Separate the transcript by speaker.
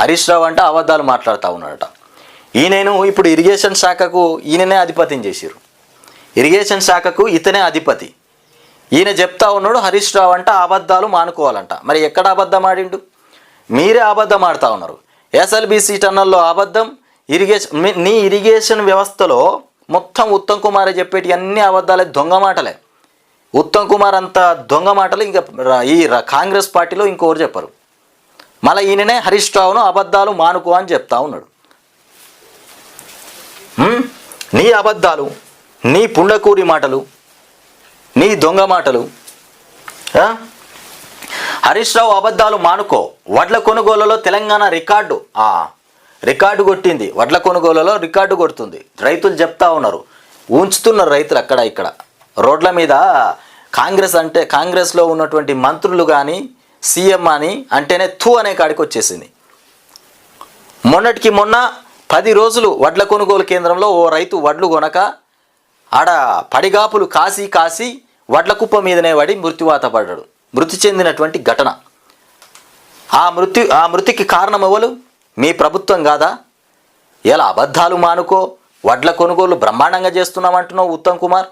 Speaker 1: హరీష్ రావు అంటే అబద్ధాలు మాట్లాడుతూ ఉన్నాడట. ఈయనను ఇప్పుడు ఇరిగేషన్ శాఖకు ఈయననే అధిపతిని చేసిరు. ఇరిగేషన్ శాఖకు ఇతనే అధిపతి. ఈయన చెప్తా ఉన్నాడు హరీష్ రావు అంటే అబద్ధాలు మానుకోవాలంట. మరి ఎక్కడ అబద్ధం ఆడిండు? మీరే అబద్ధం ఆడుతూ ఉన్నారు. ఎస్ఎల్బీసీ టన్నల్లో అబద్ధం, నీ ఇరిగేషన్ వ్యవస్థలో మొత్తం ఉత్తమ్ కుమారే చెప్పేటి అన్ని అబద్ధాలే, దొంగ మాటలే. ఉత్తమ్ కుమార్ అంత దొంగ మాటలు ఇంకా ఈ కాంగ్రెస్ పార్టీలో ఇంకోరు చెప్పరు. మళ్ళీ ఈయననే హరీష్ రావును అబద్ధాలు మానుకో అని చెప్తా ఉన్నాడు. నీ అబద్ధాలు, నీ పుండకూరి మాటలు, నీ దొంగ మాటలు. హరీష్ రావు అబద్ధాలు మానుకో. వడ్ల కొనుగోలులో తెలంగాణ రికార్డు కొట్టింది. వడ్ల కొనుగోలులో రికార్డు కొడుతుంది. రైతులు చెప్తా ఉన్నారు, ఉంచుతున్నారు రైతులు అక్కడ ఇక్కడ రోడ్ల మీద. కాంగ్రెస్లో ఉన్నటువంటి మంత్రులు కానీ సీఎం అని అంటేనే థూ అనే కాడికి వచ్చేసింది. మొన్నటికి మొన్న 10 రోజులు వడ్ల కొనుగోలు కేంద్రంలో ఓ రైతు వడ్లు కొనక ఆడ పడిగాపులు కాసి వడ్ల కుప్ప మీదనే పడి మృతి చెందినటువంటి ఘటన. ఆ మృతికి కారణం ఎవరు? మీ ప్రభుత్వం కాదా? ఇలా అబద్ధాలు మానుకో, వడ్ల కొనుగోలు బ్రహ్మాండంగా చేస్తున్నామంటున్నావు ఉత్తమ్ కుమార్.